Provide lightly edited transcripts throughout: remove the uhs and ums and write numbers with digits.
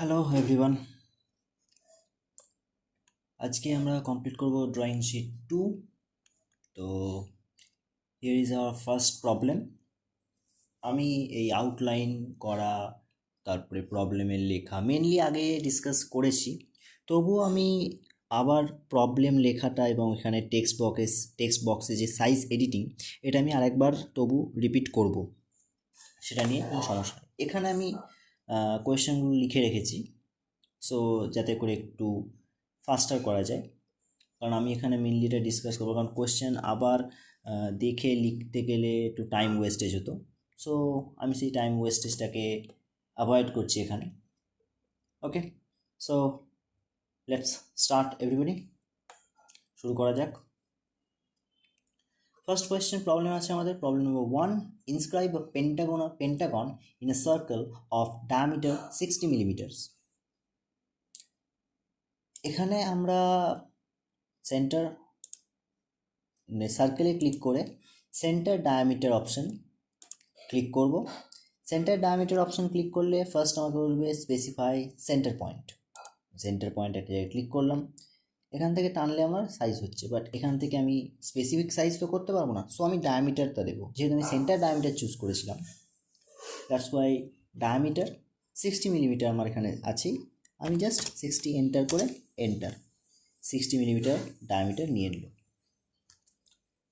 Hello everyone, আজকে আমরা complete করব ড্রয়িং শিট 2। তো here is our first problem. আমি এই আউটলাইন করা, তারপরে প্রবলেমের লেখা মেনলি আগে ডিসকাস করেছি, তবুও আমি আবার প্রবলেম লেখাটা এবং এখানে টেক্সট বক্সে যে সাইজ এডিটিং, এটা আমি আরেকবার তবু রিপিট করব, সেটা নিয়ে কোনো সমস্যা নেই। এখানে আমি কোয়েশ্চেনগুলো লিখে রেখেছি, সো যাতে করে একটু ফাস্টার করা যায়। কারণ আমি এখানে মেনলি এটা ডিসকাস করবো, কারণ কোয়েশ্চেন আবার দেখে লিখতে গেলে একটু টাইম ওয়েস্টেজ হতো। সো আমি সেই টাইম ওয়েস্টেজটাকে অ্যাভয়েড করছি এখানে। ওকে, সো লেটস স্টার্ট এভরিবডি, শুরু করা যাক। ফার্স্ট কোয়েশ্চেন প্রবলেম আছে আমাদের, problem number 1, inscribe a Pentagon in a circle of diameter 60 millimetres. এখানে আমরা সেন্টার সার্কেলে ক্লিক করে সেন্টার ডায়ামিটার অপশন ক্লিক করব। সেন্টার ডায়ামিটার অপশন ক্লিক করলে ফার্স্ট আমাকে বলবে specify centre point. Centre point একটা জায়গায় ক্লিক করলাম, এখান থেকে টানলে আমার সাইজ হচ্ছে, বাট এখান থেকে আমি স্পেসিফিক সাইজ তো করতে পারবো না, সো আমি ডায়ামিটারটা দেবো। যেহেতু আমি সেন্টার ডায়ামিটার চুজ করেছিলাম, দ্যাটস ওয়াই ডায়ামিটার 60 মিলিমিটার আমার এখানে আছে। আমি জাস্ট 60 এন্টার করে এন্টার 60 মিলিমিটার ডায়ামিটার নিয়ে নিল।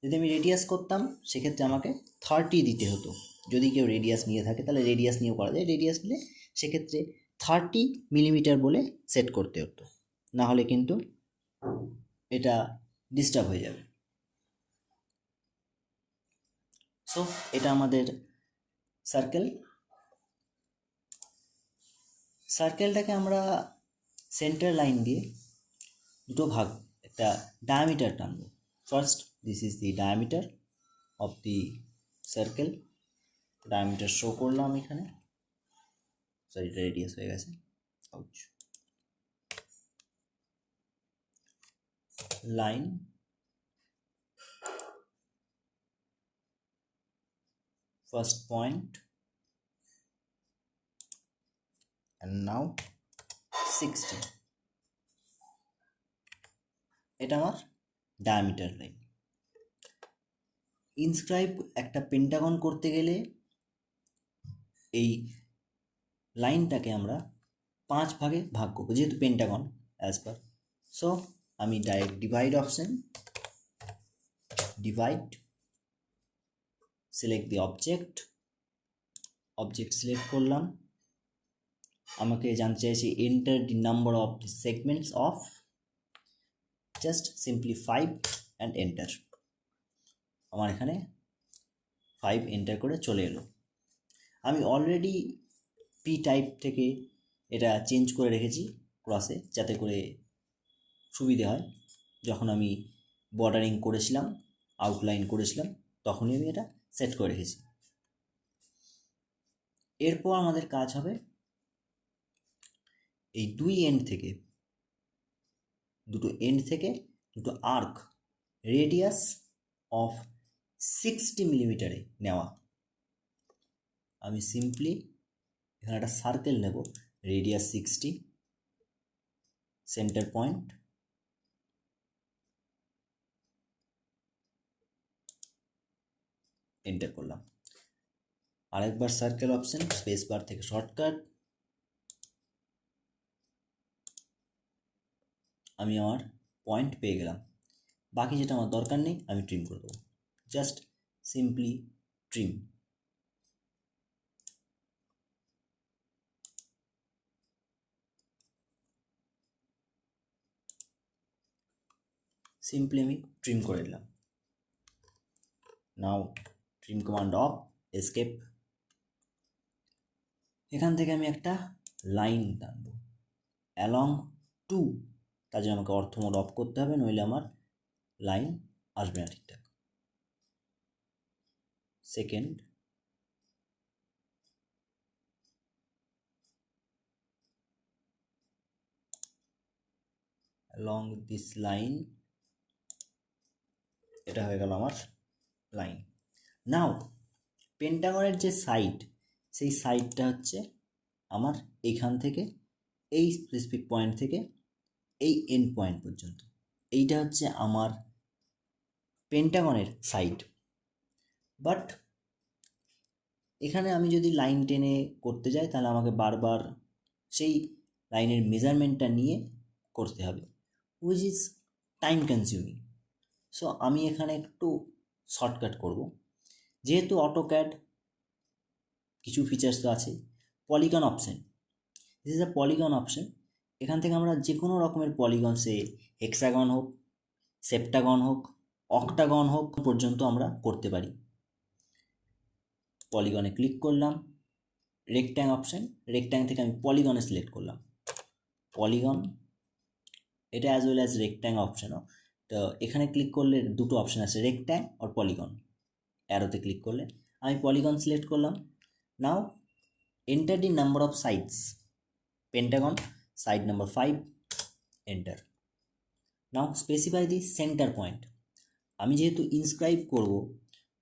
যদি আমি রেডিয়াস করতাম সেক্ষেত্রে আমাকে 30 দিতে হতো। যদি কেউ রেডিয়াস নিয়ে থাকে তাহলে রেডিয়াস নিয়েও করা যায়, রেডিয়াস নিলে সেক্ষেত্রে 30 মিলিমিটার বলে সেট করতে হতো, না হলে কিন্তু এটা ডিস্টার্ব হয়ে যাবে। সো এটা আমাদের সার্কেলটাকে আমরা সেন্টার লাইন দিয়ে দুটো ভাগ, একটা ডায়ামিটার টানবো। First this is the diameter of the circle. Diameter show করলাম এখানে, সরি এটা রেডিয়াস হয়ে গেছে, ouch. Line first point and now 60, এটা আমার ডায়ামিটার লাইন। ইনস্ক্রাইব একটা পেন্টাগন করতে গেলে এই লাইনটাকে আমরা 5 ভাগে ভাগ করবো, যেহেতু পেন্টাগন অ্যাজ পার। সো আমি direct divide option, divide, select the object select করলাম। আমাকে জানতে চাইছি enter the number of the segments of, just simply 5 and enter. আমার এখানে 5 এন্টার করে চলে এলো। আমি অলরেডি পি টাইপ থেকে এটা চেঞ্জ করে রেখেছি ক্রসে, যাতে করে সুবিধে হয়। যখন আমি বর্ডারিং করেছিলাম, আউটলাইন করেছিলাম, তখনই আমি এটা সেট করে রেখেছি। এরপর আমাদের কাজ হবে এই দুটো এন্ড থেকে দুটো আর্ক রেডিয়াস অফ 60 মিলিমিটারে নেওয়া। আমি সিম্পলি এখানে একটা সার্কেল নেব, রেডিয়াস 60, সেন্টার পয়েন্ট, এন্টার করলাম। আরেকবার সার্কেল অপশন, স্পেস বার থেকে শর্টকাট, আমি আমার পয়েন্ট পেয়ে গেলাম। বাকি যেটা আমার দরকার নেই আমি ট্রিম করে দেবো, জাস্ট সিম্পলি ট্রিম। সিম্পলি আমি ট্রিম করে দিলাম। নাও ট্রিম কমান্ড অফ, এসকেপ। এখান থেকে আমি একটা লাইন টানবো অ্যালং 2, তার জন্য আমাকে অর্থ মোড অফ করতে হবে, নইলে আমার লাইন আসবে না ঠিকঠাক। সেকেন্ড, অ্যালং দিস লাইন, এটা হয়ে গেল আমার লাইন। নাও পেন্টাগনের যে সাইড, সেই সাইডটা হচ্ছে আমার এইখান থেকে এই স্পেসিফিক পয়েন্ট থেকে এই এন্ড পয়েন্ট পর্যন্ত, এইটা হচ্ছে আমার পেন্টাগনের সাইড। বাট এখানে আমি যদি লাইন টেনে করতে যাই তাহলে আমাকে বারবার সেই লাইনের মেজারমেন্টটা নিয়ে করতে হবে, which is time consuming. So আমি এখানে একটু শর্টকাট করব। যেহেতু অটোক্যাড কিছু ফিচার্স তো আছে, polygon option, this is a polygon option. এখান থেকে আমরা যে কোনো রকমের পলিগন, সে হেক্সাগন হোক, সেপ্টাগন হোক, অক্টাগন হোক পর্যন্ত আমরা করতে পারি। পলিগনে ক্লিক করলাম, রেক্ট্যাং অপশন, রেক্ট্যাং থেকে আমি পলিগনে সিলেক্ট করলাম। পলিগন, এটা অ্যাজ ওয়েল অ্যাজ রেক্ট্যাং অপশনও। তো এখানে ক্লিক করলে দুটো অপশন আছে, রেক্ট্যাং আর পলিগন। অ্যারোতে ক্লিক করলে আমি পলিগন সিলেক্ট করলাম। Now enter the number of sides, pentagon side number 5, enter. Now specify the centre point. আমি যেহেতু ইনস্ক্রাইব করব,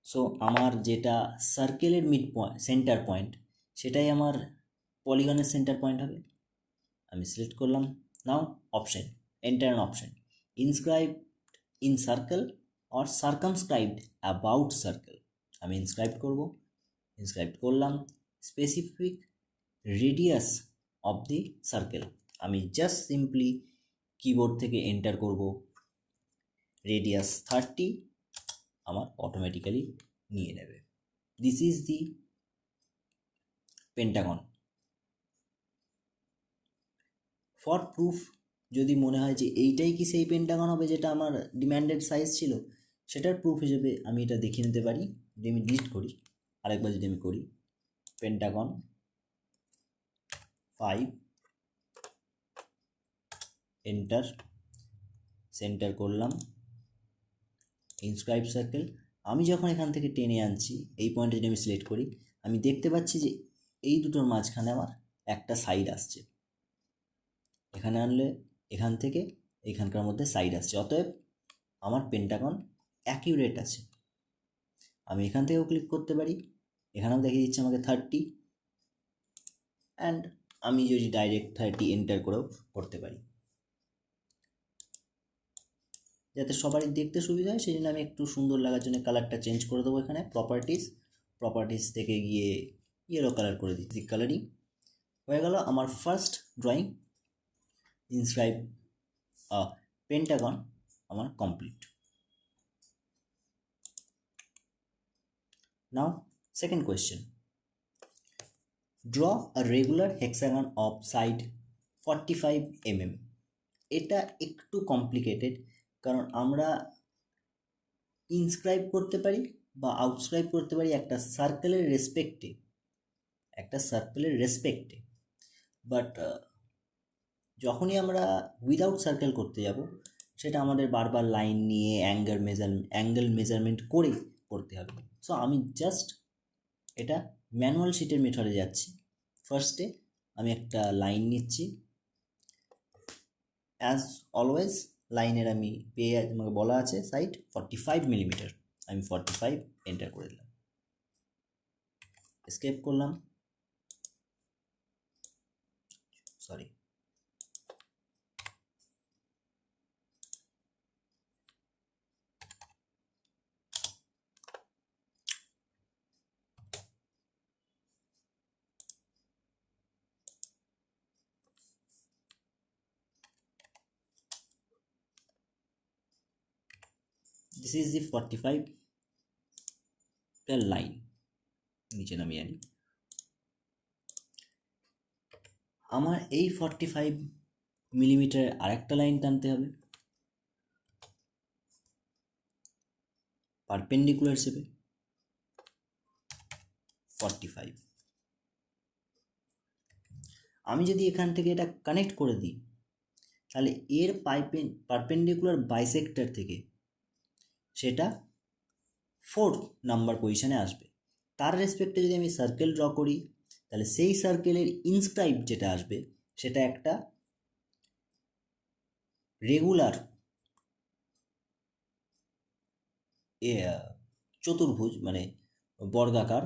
সো আমার যেটা সার্কেলের মিড পয়েন্ট, সেন্টার পয়েন্ট, সেটাই আমার পলিগনের সেন্টার পয়েন্ট হবে। আমি সিলেক্ট করলাম। Now option, enter an option, inscribe in circle or circumscribed about circle. আমি ইনস্ক্রাইব করব, ইনস্ক্রাইব করলাম। Specific radius of the circle, আমি জাস্ট সিম্পলি কিবোর্ড থেকে এন্টার করব রেডিয়াস 30, আমার অটোমেটিক্যালি নিয়ে নেবে। This is the pentagon. For proof, যদি মনে হয় যে এইটাই কি সেই পেন্টাগন হবে যেটা আমার ডিম্যান্ডেড সাইজ ছিল, সেটার প্রুফ হিসেবে আমি এটা দেখিয়ে নিতে পারি। যদি আমি ডিলিট করি, আরেকবার যদি আমি করি পেন্টাগন 5, এন্টার, সেন্টার করলাম, ইনস্ক্রাইব সার্কেল। আমি যখন এখান থেকে টেনে আনছি, এই পয়েন্টে যদি আমি সিলেক্ট করি, আমি দেখতে পাচ্ছি যে এই দুটোর মাঝখানে আমার একটা সাইড আসছে। এখানে আনলে এখান থেকে এখানকার মধ্যে সাইড আসছে, অতএব আমার পেন্টাগন অ্যাকিউরেট আছে। আমি এখান থেকেও ক্লিক করতে পারি, এখানেও দেখিয়ে দিচ্ছে আমাকে 30, অ্যান্ড আমি যদি ডাইরেক্ট 30 এন্টার করেও করতে পারি। যাতে সবারই দেখতে সুবিধা হয়, সেই জন্য আমি একটু সুন্দর লাগার জন্য কালারটা চেঞ্জ করে দেবো। এখানে প্রপার্টিস থেকে গিয়ে ইয়েলো কালার করে দিচ্ছি, কালারিং হয়ে গেল। আমার ফার্স্ট ড্রয়িং ইনস্ক্রাইব পেন্টাগন আমার complete. Now second question, draw a regular hexagon of side 45 mm। এটা একটু কমপ্লিকেটেড, কারণ আমরা ইনস্ক্রাইব করতে পারি বা আউটস্ক্রাইব করতে পারি একটা সার্কেলের রেসপেক্টে। বাট যখনই আমরা উইদাউট সার্কেল করতে যাব, সেটা আমাদের বারবার লাইন নিয়ে অ্যাঙ্গেল মেজারমেন্ট করে করতে হবে। সো আমি জাস্ট এটা ম্যানুয়াল শিটের মেথডে যাচ্ছি। ফার্স্টে আমি একটা লাইন নিচ্ছি, অ্যাজ অলওয়েজ লাইনের আমি পেয়ে আমাকে বলা আছে সাইড 45 মিলিমিটার, আমি 45 এন্টার করে দিলাম, এসকেপ করলাম, sorry. This is the 45 line, নিচে নামিয়ে আনি। আমার এই 45 মিলিমিটার আরেকটা লাইন টানতে হবে পারপেন্ডিকুলার হিসেবে 45। আমি যদি এখান থেকে এটা কানেক্ট করে দিই, তাহলে এর পারপেন্ডিকুলার বাইসেক্টর থেকে সেটা 4 নাম্বার পজিশনে আসবে। তার রেসপেক্টে যদি আমি সার্কেল ড্র করি, তাহলে সেই সার্কেলের ইনস্ক্রাইব যেটা আসবে, সেটা একটা রেগুলার চতুর্ভুজ, মানে বর্গাকার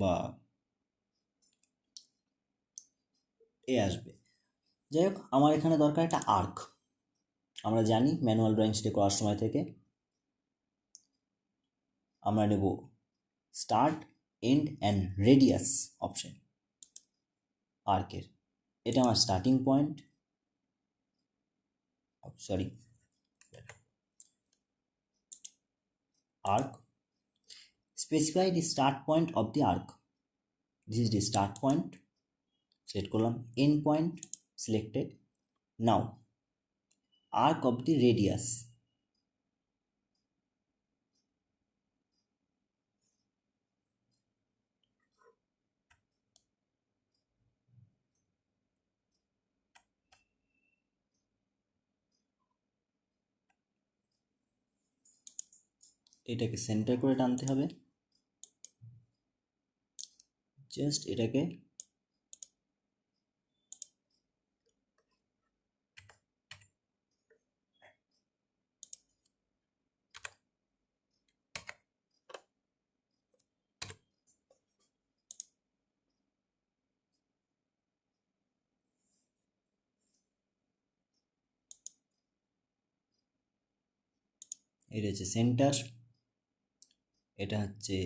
বা এ আসবে। যাই হোক, আমার এখানে দরকার একটা আর্ক। আমরা জানি ম্যানুয়াল ড্রয়িং শিটে করার সময় থেকে আমরা নেব start, end and radius option আর্কের। এটা আমার starting point, sorry arc. Specify the start point of the arc. This is the start point. Select করলাম, end point selected. Now arc of the radius. এটাকে সেন্টার করে টানতে হবে। Just এটাকে এটা হচ্ছে সেন্টার, এটা হচ্ছে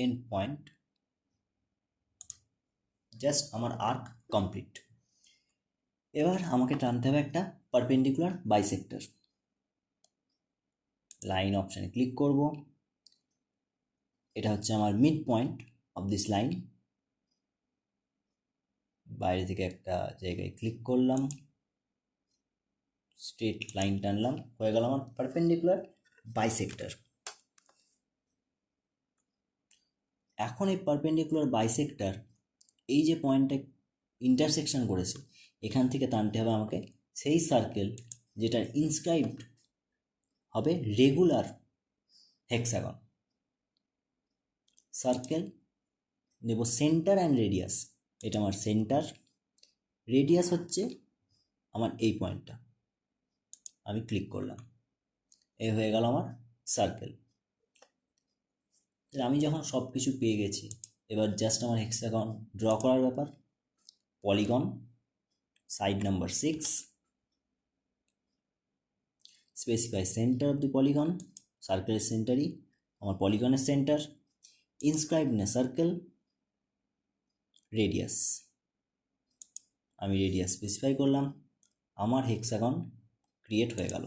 এন্ড পয়েন্ট। জাস্ট আমার আর্ক কমপ্লিট। এবার আমাকে টানতে হবে একটা পারপেন্ডিকুলার বাইসেক্টর। লাইন অপশানে ক্লিক করব। এটা হচ্ছে আমার mid point of this line. বাইরে থেকে একটা জায়গায় ক্লিক করলাম, স্ট্রেট লাইন টানলাম, হয়ে গেল আমার পারপেন্ডিকুলার বাইসেক্টর। এখন এই পারপেন্ডিকুলার বাইসেক্টর এই যে পয়েন্টটা ইন্টারসেকশন করেছে, এখান থেকে টানতে হবে আমাকে সেই সার্কেল যেটার ইনস্ক্রাইবড হবে রেগুলার হেক্সাগন। সার্কেল নেব সেন্টার অ্যান্ড রেডিয়াস। এটা আমার সেন্টার, রেডিয়াস হচ্ছে আমার এই পয়েন্টটা। আমি ক্লিক করলাম, এই হয়ে গেল আমার সার্কেল। আমি যখন সব কিছু পেয়ে গেছি, এবার জাস্ট আমার হেক্সাগন ড্র করার ব্যাপার। Polygon, side number 6, specify centre of the polygon. সার্কেলের সেন্টারই আমার পলিগনের centre. Inscribe in a circle, radius. আমি রেডিয়াস স্পেসিফাই করলাম, আমার হেক্সাগন ক্রিয়েট হয়ে গেল।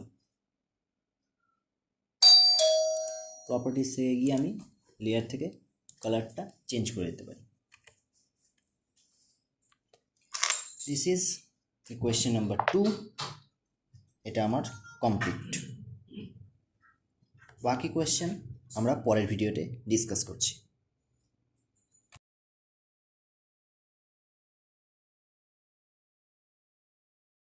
প্রপার্টিস থেকে গিয়ে আমি লেয়ার থেকে কালারটা চেঞ্জ করে দিতে পারি। This is question number 2। এটা আমার কমপ্লিট। বাকি কোয়েশ্চেন আমরা পরের ভিডিওতে ডিসকাস করছি।